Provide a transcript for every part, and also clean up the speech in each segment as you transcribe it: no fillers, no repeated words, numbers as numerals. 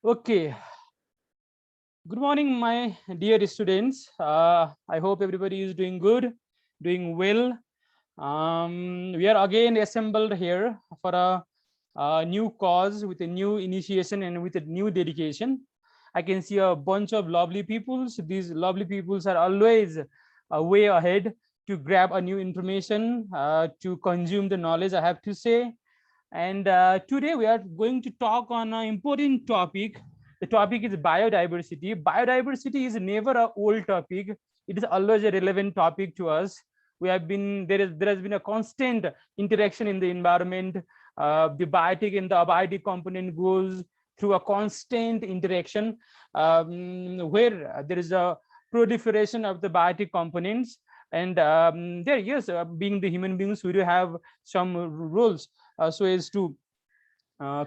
Okay, good morning, my dear students. I hope everybody is doing good, doing well. We are again assembled here for a new cause with a new initiation and with a new dedication. I can see a bunch of lovely peoples. These lovely peoples are always way ahead to grab a new information, to consume the knowledge I have to say. And today we are going to talk on an important topic. The topic is biodiversity. Biodiversity is never an old topic. It is always a relevant topic to us. We have been there has been a constant interaction in the environment. The biotic and the abiotic component goes through a constant interaction where there is a proliferation of the biotic components. And there, yes, being the human beings, we do have some roles so as to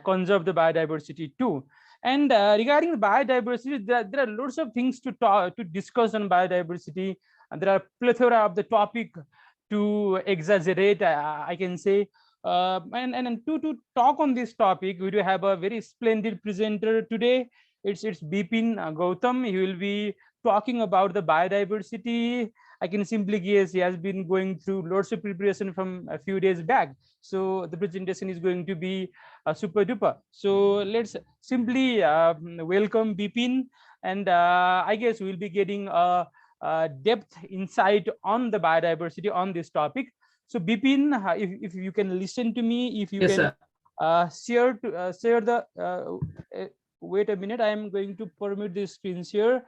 conserve the biodiversity too. And regarding the biodiversity, there are lots of things to talk to discuss on biodiversity, and there are plethora of the topic to exaggerate. I can say, and to talk on this topic, we do have a very splendid presenter today. It's Bipin Gautam. He will be talking about the biodiversity. I can simply guess he has been going through lots of preparation from a few days back. So the presentation is going to be super duper. So let's simply welcome Bipin, and I guess we'll be getting a depth insight on the biodiversity on this topic. So Bipin, if you can listen to me, if you Yes, can sir. share the wait a minute, I am going to permit the screen share.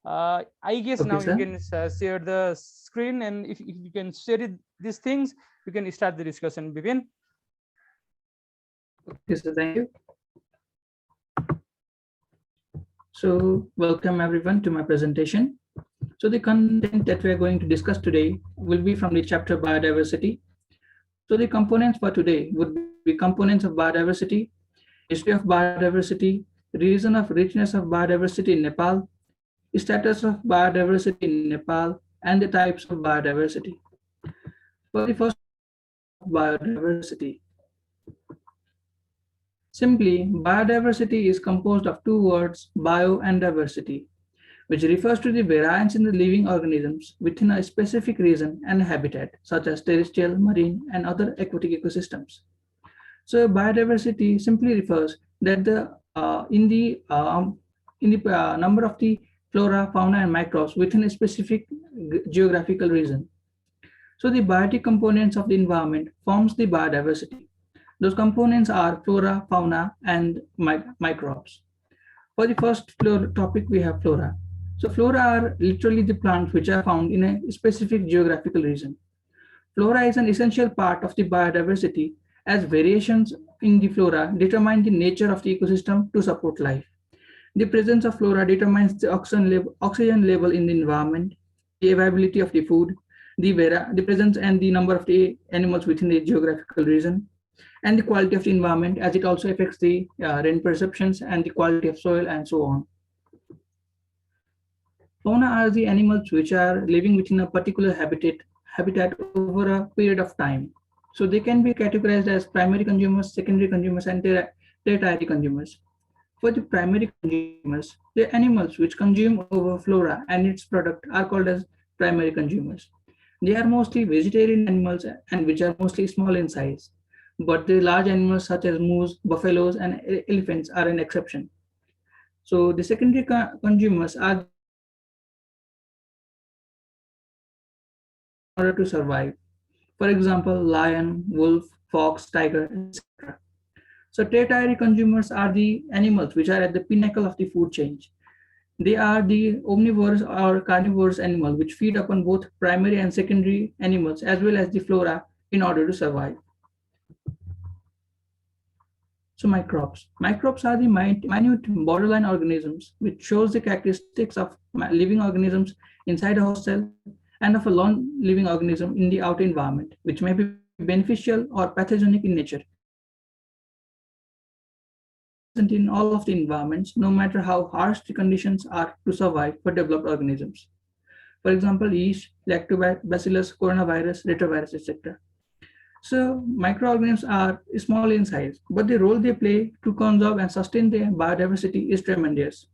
I guess Okay, now you sir. can share the screen, and if you can share it, these things, you can start the discussion, Bipin. Okay, sir. Thank you. So, welcome everyone to my presentation. So, the content that we are going to discuss today will be from the chapter biodiversity. So, the components for today would be components of biodiversity, history of biodiversity, reason of richness of biodiversity in Nepal, status of biodiversity in Nepal, and the types of biodiversity. For the first biodiversity, simply, biodiversity is composed of two words, bio and diversity, which refers to the variance in the living organisms within a specific region and habitat, such as terrestrial, marine, and other aquatic ecosystems. So, biodiversity simply refers that in the number of the flora, fauna, and microbes within a specific geographical region. So, the biotic components of the environment forms the biodiversity. Those components are flora, fauna, and microbes. For the first topic, we have flora. So flora are literally the plants which are found in a specific geographical region. Flora is an essential part of the biodiversity as variations in the flora determine the nature of the ecosystem to support life. The presence of flora determines the oxygen level in the environment, the availability of the food, the presence and the number of the animals within the geographical region, and the quality of the environment as it also affects the rain perceptions and the quality of soil and so on. Fauna are the animals which are living within a particular habitat over a period of time. So they can be categorized as primary consumers, secondary consumers, and tertiary consumers. For the primary consumers, the animals which consume over flora and its product are called as primary consumers. They are mostly vegetarian animals and which are mostly small in size. But the large animals such as moose, buffaloes, and elephants are an exception. So the secondary consumers are the animals which depend on in order to survive. For example, lion, wolf, fox, tiger, etc. So tertiary consumers are the animals which are at the pinnacle of the food chain. They are the omnivores or carnivorous animals which feed upon both primary and secondary animals as well as the flora in order to survive. So microbes. Microbes are the minute borderline organisms which shows the characteristics of living organisms inside a host cell and of a non-living organism in the outer environment, which may be beneficial or pathogenic in nature. Present in all of the environments, no matter how harsh the conditions are to survive for developed organisms. For example, yeast, lactobacillus, coronavirus, retrovirus, etc. So microorganisms are small in size, but the role they play to conserve and sustain the biodiversity is tremendous.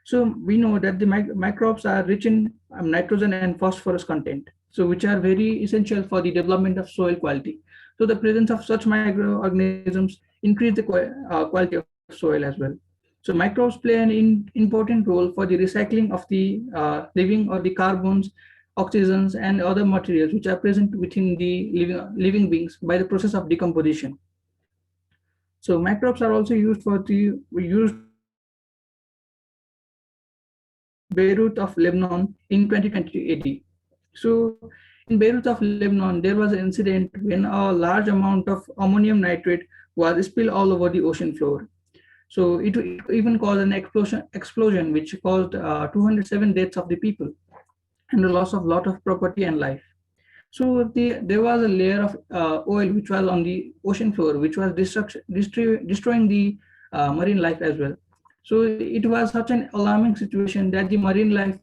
So we know that the microbes are rich in nitrogen and phosphorus content, so which are very essential for the development of soil quality. So the presence of such microorganisms increase the quality of soil as well. So microbes play an important role for the recycling of the living or the carbons, oxygens, and other materials which are present within the living beings by the process of decomposition. So microbes are also used Beirut of Lebanon in 2020 AD. So in Beirut of Lebanon, there was an incident when a large amount of ammonium nitrate was spilled all over the ocean floor. So it even caused an explosion which caused 207 deaths of the people and the loss of lot of property and life. So there was a layer of oil which was on the ocean floor, which was destroying the marine life as well. So it was such an alarming situation that the marine life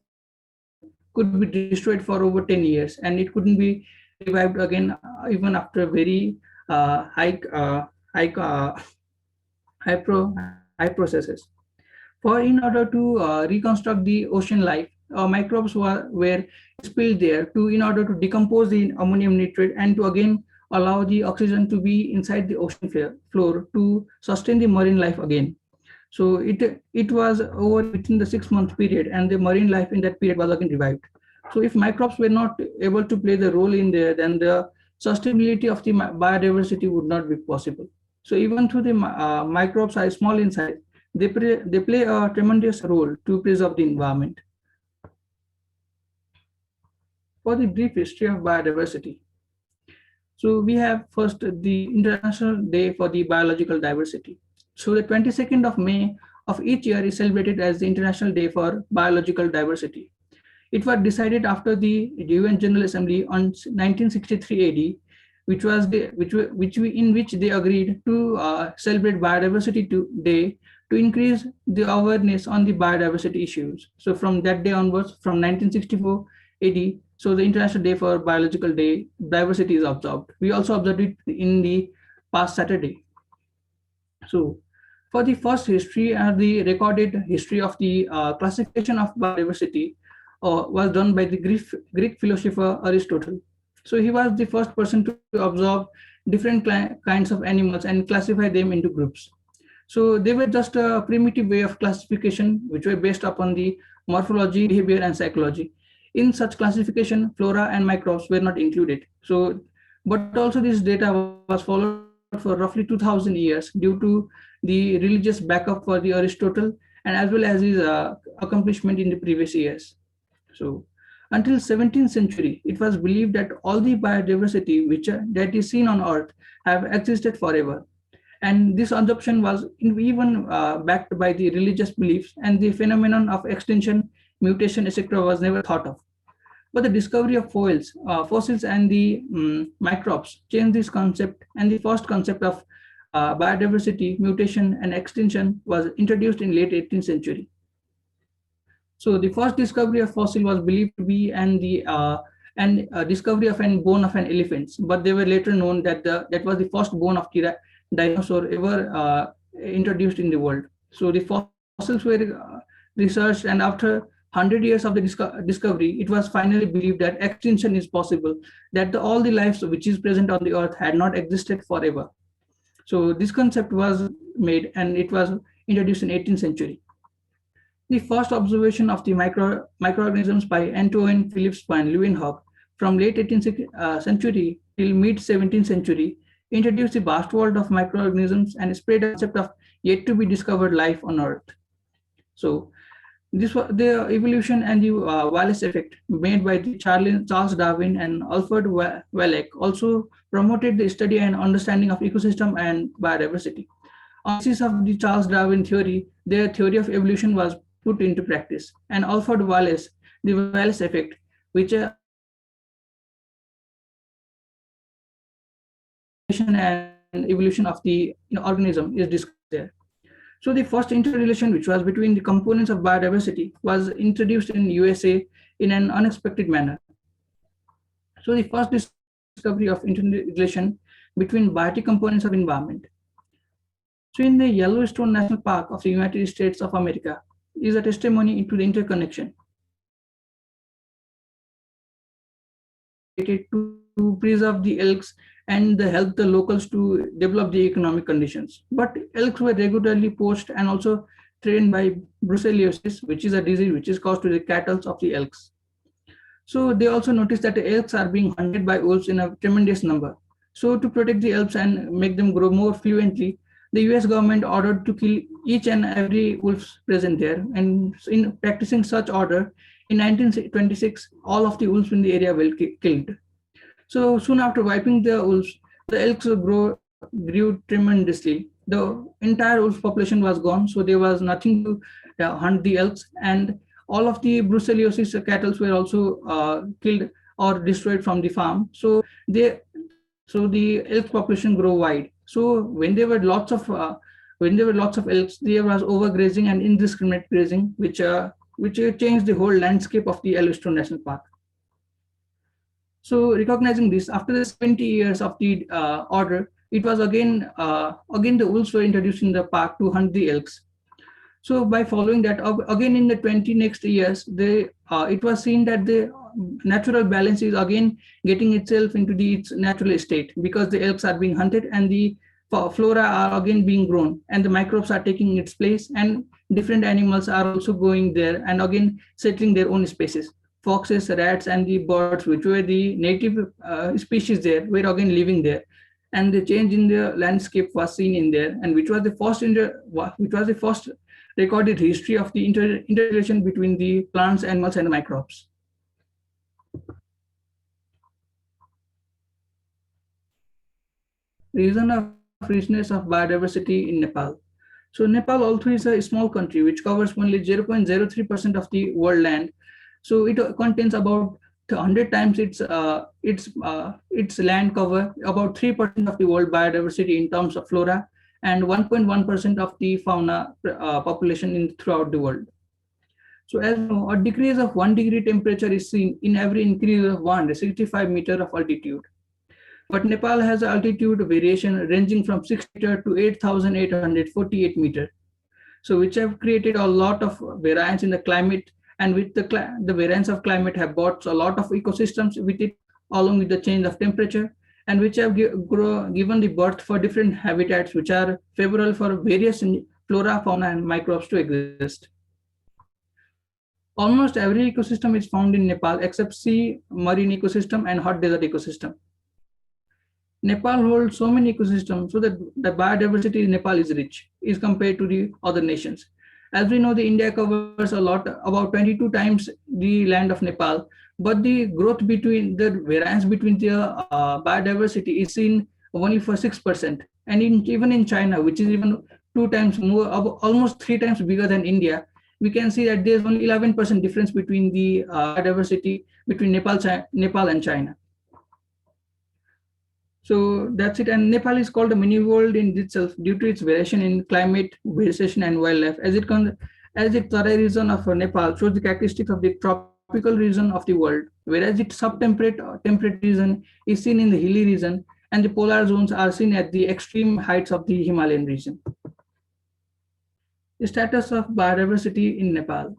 could be destroyed for over 10 years, and it couldn't be revived again even after very high high processes. For in order to reconstruct the ocean life, microbes were spilled there to in order to decompose the ammonium nitrate and to again allow the oxygen to be inside the ocean floor to sustain the marine life again. So it was over within the 6 month period, and the marine life in that period was again revived. So if microbes were not able to play the role in there, then the sustainability of the biodiversity would not be possible. So even though the microbes are small in size, they play a tremendous role to preserve the environment. For the brief history of biodiversity, so we have first the International Day for the Biological Diversity. So the 22nd of May of each year is celebrated as the International Day for Biological Diversity. It was decided after the UN General Assembly on 1963 AD, in which they agreed to celebrate Biodiversity Day to increase the awareness on the biodiversity issues. So from that day onwards, from 1964 AD, so the International Day for Biological Diversity is observed. We also observed it in the past Saturday. So for the first history and the recorded history of the classification of biodiversity was done by the Greek philosopher Aristotle. So he was the first person to observe different kinds of animals and classify them into groups. So they were just a primitive way of classification, which were based upon the morphology, behavior, and psychology. In such classification, flora and microbes were not included. So, but also this data was followed for roughly 2000 years due to the religious backup for the Aristotle and as well as his accomplishment in the previous years. So until 17th century, it was believed that all the biodiversity that is seen on Earth have existed forever. And this assumption was even backed by the religious beliefs, and the phenomenon of extinction, mutation, etc. was never thought of. But the discovery of fossils and the microbes changed this concept, and the first concept of biodiversity, mutation, and extinction was introduced in late 18th century. So the first discovery of fossil was believed to be discovery of an bone of an elephant, but they were later known that that was the first bone of dinosaur ever introduced in the world. So the fossils were researched, and after 100 years of the discovery, it was finally believed that extinction is possible, that all the lives which is present on the earth had not existed forever. So this concept was made, and it was introduced in 18th century. The first observation of the microorganisms by Antoine Philips van Leeuwenhoek from late 18th century till mid 17th century introduced the vast world of microorganisms and spread a concept of yet to be discovered life on Earth. So this was the evolution and the Wallace effect made by Charles Darwin and Alfred Wallach also promoted the study and understanding of ecosystem and biodiversity. On the basis of the Charles Darwin theory, their theory of evolution was put into practice, and Alfred Wallace, the Wallace effect, which and evolution of the organism is discussed there. So the first interrelation, which was between the components of biodiversity, was introduced in USA in an unexpected manner. So the first discovery of interrelation between biotic components of environment. So in the Yellowstone National Park of the United States of America is a testimony to the interconnection to preserve the elks and help the locals to develop the economic conditions. But elks were regularly poached and also trained by brucellosis, which is a disease which is caused to the cattle of the elks. So they also noticed that the elks are being hunted by wolves in a tremendous number. So to protect the elks and make them grow more fluently, the US government ordered to kill each and every wolf present there. And in practicing such order, in 1926, all of the wolves in the area were killed. So soon after wiping the wolves, the elks grew tremendously. The entire wolf population was gone, so there was nothing to hunt the elks, and all of the brucellosis cattle were also killed or destroyed from the farm. So the elk population grew wide. So when there were lots of elks, there was overgrazing and indiscriminate grazing, which changed the whole landscape of the Yellowstone National Park. So recognizing this, after the 70 years of the order, it was again the wolves were introduced in the park to hunt the elks. So by following that, again in the 20 next years, it was seen that the natural balance is again getting itself into its natural state, because the elks are being hunted and the flora are again being grown and the microbes are taking its place, and different animals are also going there and again settling their own spaces. Foxes, rats, and the birds, which were the native species there, were again living there, and the change in the landscape was seen in there, and which was the first recorded history of the interrelation between the plants, animals, and the microbes. Reason of richness of biodiversity in Nepal. So Nepal also is a small country which covers only 0.03% of the world land. So it contains about 100 times its land cover, about 3% of the world biodiversity in terms of flora, and 1.1% of the fauna population throughout the world. So as you know, a decrease of 1 degree temperature is seen in every increase of 165 meters of altitude. But Nepal has an altitude variation ranging from 6 meters to 8,848 meters. So which have created a lot of variance in the climate, and with the variance of climate have brought a lot of ecosystems with it, along with the change of temperature, and which have given the birth for different habitats which are favorable for various flora, fauna, and microbes to exist. Almost every ecosystem is found in Nepal except sea marine ecosystem and hot desert ecosystem. Nepal holds so many ecosystems, so that the biodiversity in Nepal is rich is compared to the other nations. As we know, the India covers a lot, about 22 times the land of Nepal, but the variance between the biodiversity is seen only for 6%. And even in China, which is even 2 times more, almost 3 times bigger than India, we can see that there's only 11% difference between the biodiversity between Nepal and China. So that's it. And Nepal is called a mini world in itself due to its variation in climate, vegetation, and wildlife. As the Tarai region of Nepal shows the characteristics of the tropical region of the world, whereas its subtemperate or temperate region is seen in the hilly region, and the polar zones are seen at the extreme heights of the Himalayan region. The status of biodiversity in Nepal.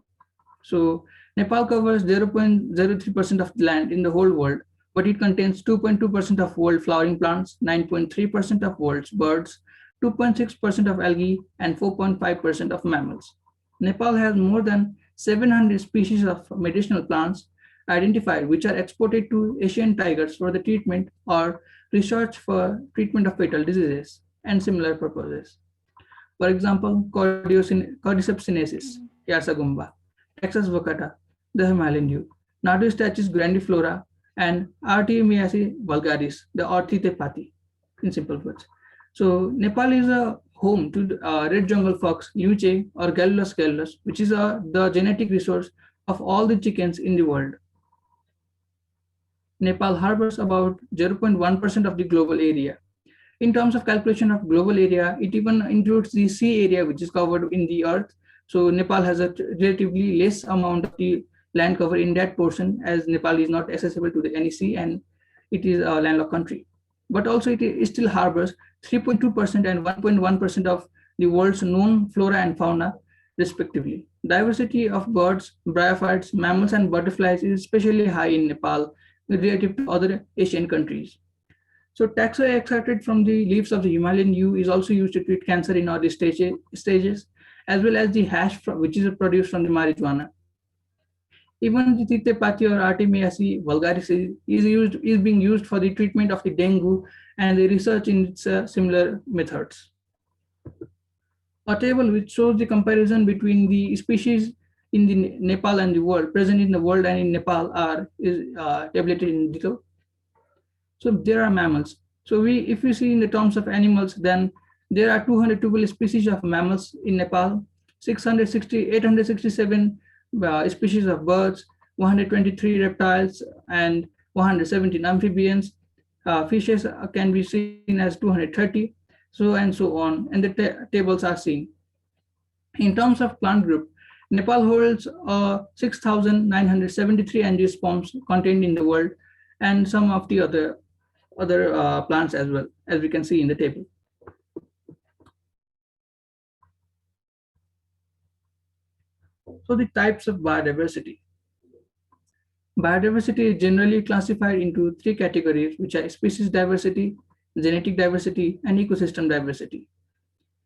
So Nepal covers 0.03% of the land in the whole world, but it contains 2.2% of world flowering plants, 9.3% of world's birds, 2.6% of algae, and 4.5% of mammals. Nepal has more than 700 species of medicinal plants identified, which are exported to Asian tigers for the treatment or research for treatment of fatal diseases and similar purposes. For example, Cordyceps sinensis, Yarsagumba, Texas vocata, the Himalayan dew, Nardus stachys grandiflora, and Artemisiaceae vulgaris, the Orthitepathy, in simple words. So Nepal is a home to red jungle fox, Luche or Gallus gallus, which is the genetic resource of all the chickens in the world. Nepal harbors about 0.1% of the global area. In terms of calculation of global area, it even includes the sea area which is covered in the earth. So Nepal has a relatively less amount of the land cover in that portion, as Nepal is not accessible to any sea and it is a landlocked country. but also it still harbors 3.2% and 1.1% of the world's known flora and fauna, respectively. Diversity of birds, bryophytes, mammals, and butterflies is especially high in Nepal relative to other Asian countries. So taxa extracted from the leaves of the Himalayan yew is also used to treat cancer in early stages, as well as the hash which is produced from the marijuana. Even the Titepati or Artemiaceae vulgaris is being used for the treatment of the dengue, and the research in its similar methods. A table which shows the comparison between the species in the Nepal and the world, present in the world and in Nepal, is tabulated in detail. So there are mammals. So if we see in the terms of animals, then there are 212 species of mammals in Nepal, 867 species of birds, 123 reptiles, and 117 amphibians. Fishes can be seen as 230, so and so on, and the tables are seen. In terms of plant group, Nepal holds 6,973 angiosperms contained in the world, and some of the other plants as well, as we can see in the table. So the types of biodiversity. Biodiversity is generally classified into three categories, which are species diversity, genetic diversity, and ecosystem diversity.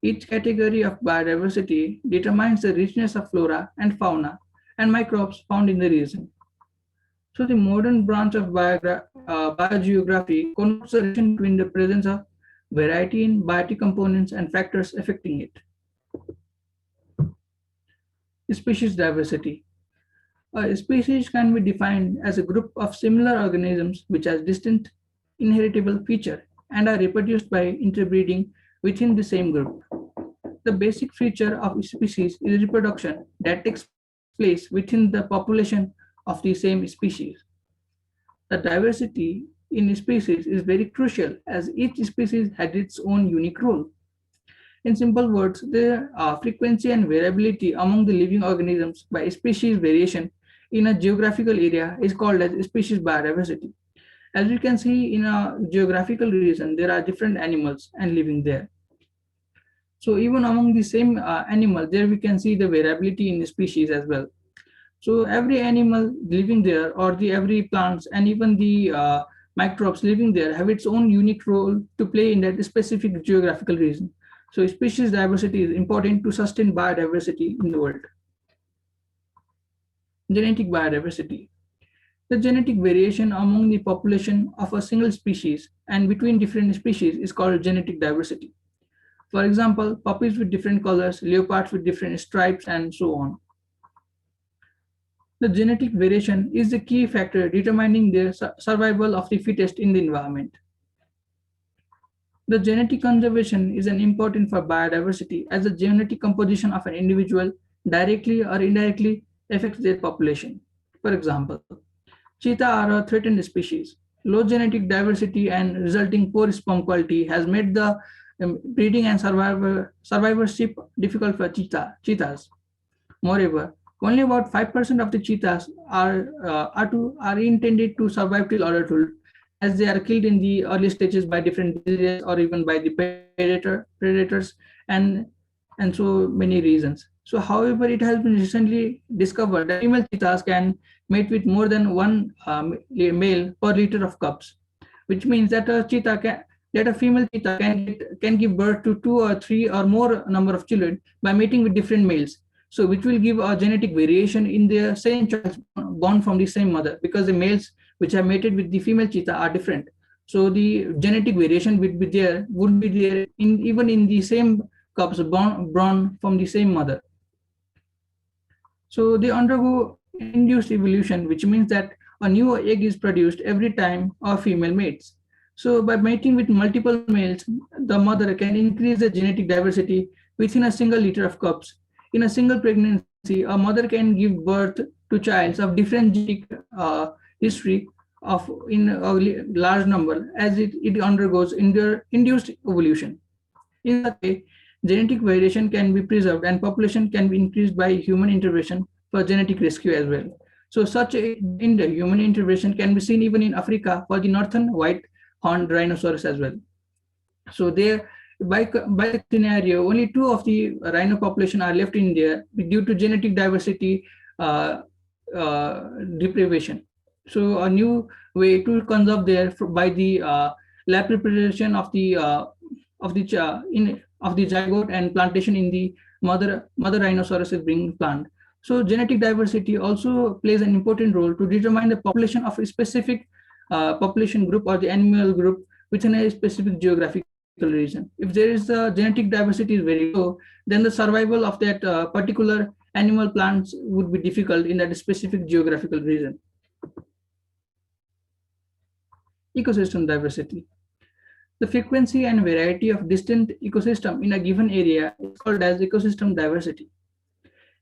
Each category of biodiversity determines the richness of flora and fauna and microbes found in the region. So the modern branch of biogeography connotes the relation between the presence of variety in biotic components and factors affecting it. Species diversity. A species can be defined as a group of similar organisms which has distinct inheritable feature and are reproduced by interbreeding within the same group. The basic feature of a species is reproduction that takes place within the population of the same species. The diversity in a species is very crucial as each species has its own unique role. In simple words, the frequency and variability among the living organisms by species variation in a geographical area is called as species biodiversity. As you can see, in a geographical region, there are different animals and living there. So even among the same animal, there we can see the variability in the species as well. So every animal living there, or every plants and even the microbes living there have its own unique role to play in that specific geographical region. So species diversity is important to sustain biodiversity in the world. Genetic biodiversity. The genetic variation among the population of a single species and between different species is called genetic diversity. For example, puppies with different colors, leopards with different stripes, and so on. The genetic variation is the key factor determining the survival of the fittest in the environment. The genetic conservation is important for biodiversity as the genetic composition of an individual directly or indirectly affects their population. For example, cheetah are a threatened species. Low genetic diversity and resulting poor sperm quality has made the breeding and survivorship difficult for cheetahs. Moreover, only about 5% of the cheetahs are intended to survive till adulthood, as they are killed in the early stages by different diseases or even by the predators and so many reasons. So however, it has been recently discovered that female cheetahs can mate with more than one male per liter of cubs, which means that a female cheetah can give birth to 2 or 3 or more number of children by mating with different males. So which will give a genetic variation in the same child born from the same mother, because the males which are mated with the female cheetah are different. So the genetic variation would be there even in the same cubs born from the same mother. So they undergo induced evolution, which means that a new egg is produced every time a female mates. So by mating with multiple males, the mother can increase the genetic diversity within a single litter of cubs. In a single pregnancy, a mother can give birth to childs of different genetic history in a large number as it undergoes induced evolution. In that way, genetic variation can be preserved and population can be increased by human intervention for genetic rescue as well. So such human intervention can be seen even in Africa for the northern white horned rhinoceros as well. So there, by the scenario, only 2 of the rhino population are left in India due to genetic diversity uh, deprivation. So a new way to conserve there by the lab preparation of the zygote and plantation in the mother rhinoceros is being planted. So genetic diversity also plays an important role to determine the population of a specific population group or the animal group within a specific geographical region. If there is genetic diversity is very low, then the survival of that particular animal plants would be difficult in that specific geographical region. Ecosystem diversity. The frequency and variety of distinct ecosystem in a given area is called as ecosystem diversity.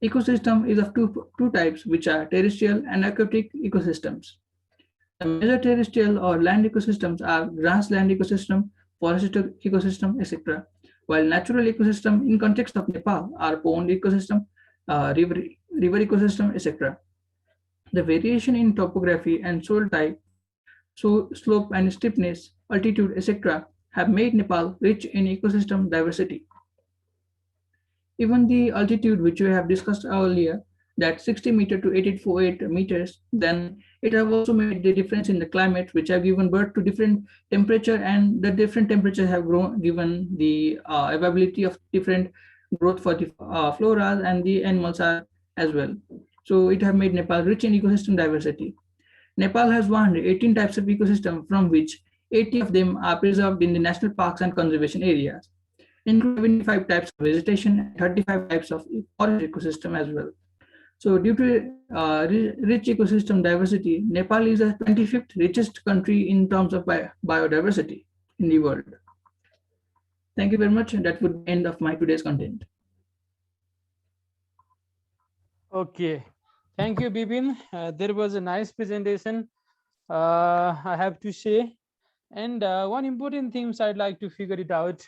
Ecosystem is of two types, which are terrestrial and aquatic ecosystems. The major terrestrial or land ecosystems are grassland ecosystem, forest ecosystem, etc. While natural ecosystem in context of Nepal are pond ecosystem, river ecosystem, etc. The variation in topography and soil type, so slope and steepness, altitude, etc. have made Nepal rich in ecosystem diversity. Even the altitude, which we have discussed earlier, that 60 meter to 848 meters, then it have also made the difference in the climate, which have given birth to different temperature, and the different temperatures have given the availability of different growth for the flora and the animals are as well. So it have made Nepal rich in ecosystem diversity. Nepal has 118 types of ecosystem, from which 80 of them are preserved in the national parks and conservation areas, including 75 types of vegetation and 35 types of forest ecosystem as well. So due to rich ecosystem diversity, Nepal is the 25th richest country in terms of biodiversity in the world. Thank you very much. And that would be the end of my today's content. Okay. Thank you, Bipin. There was a nice presentation, I have to say. And one important thing I'd like to figure it out,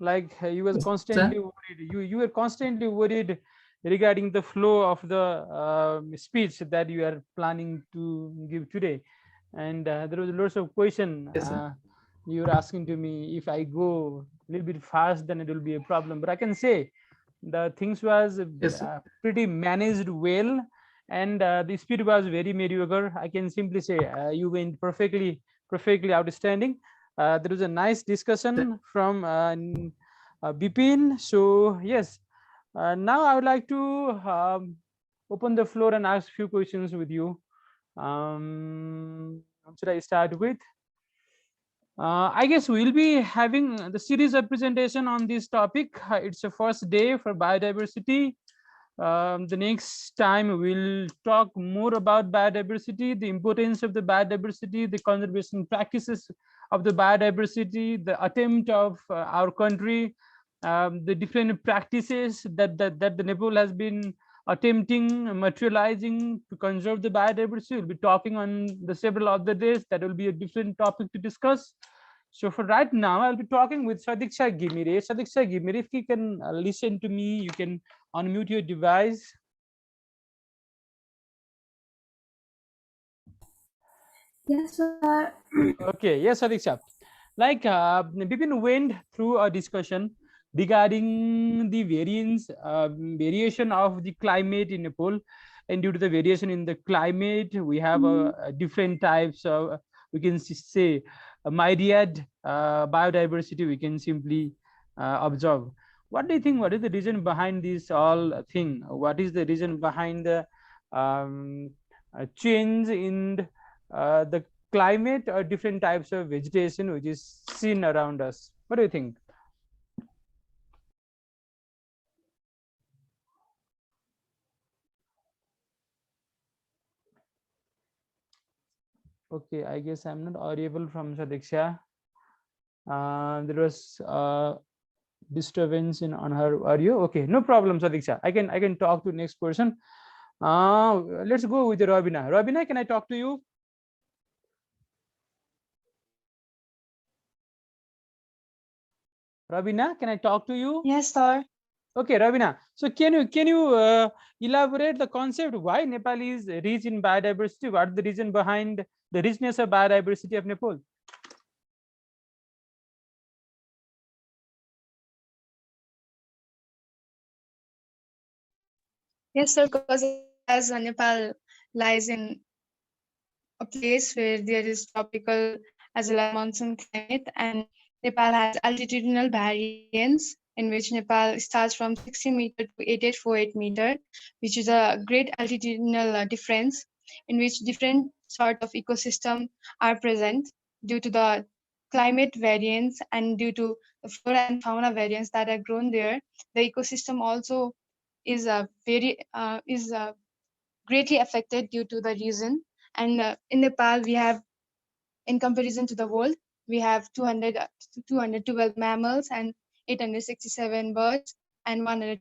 like you was constantly worried. You were constantly worried regarding the flow of the speech that you are planning to give today, and there was lots of question. Yes, you were asking to me if I go a little bit fast, then it will be a problem. But I can say the things was yes, pretty managed well, and the speed was very mediocre. I can simply say you went perfectly outstanding. There was a nice discussion from Bipin. So yes, now I would like to open the floor and ask a few questions with you. What should I start with? I guess we'll be having the series of presentation on this topic. It's the first day for biodiversity. The next time we'll talk more about biodiversity, the importance of the biodiversity, the conservation practices of the biodiversity, the attempt of our country, the different practices that the Nepal has been attempting, materializing to conserve the biodiversity. We'll be talking on the several other days. That will be a different topic to discuss. So for right now, I'll be talking with Sadiksha Gimire. Sadiksha Gimire, if you can listen to me, you can unmute your device. Yes, sir. Okay, yes, Sadiksha. Like Bipin went through a discussion regarding the variation of the climate in Nepal, and due to the variation in the climate, we have different types of, we can say, a myriad biodiversity we can simply observe. What do you think? What is the reason behind this all thing? What is the reason behind the change in the climate or different types of vegetation which is seen around us? What do you think? Okay, I guess I'm not audible from Sadiksha. There was disturbance in on her audio. Okay, no problem, Sadiksha. I can talk to next person. Let's go with Robina. Robina, can I talk to you? Robina, can I talk to you? Yes, sir. Okay, Robina. So can you elaborate the concept why Nepal is rich in biodiversity? What is the reason behind the richness of biodiversity of Nepal? Yes, sir, because as Nepal lies in a place where there is tropical as well as monsoon climate, and Nepal has altitudinal variance in which Nepal starts from 60 meter to 8848 meter, which is a great altitudinal difference in which different sort of ecosystem are present due to the climate variance and due to the flora and fauna variance that are grown there. The ecosystem also is greatly affected due to the reason. And in Nepal, we have, in comparison to the world, we have 212 mammals and 867 birds and 120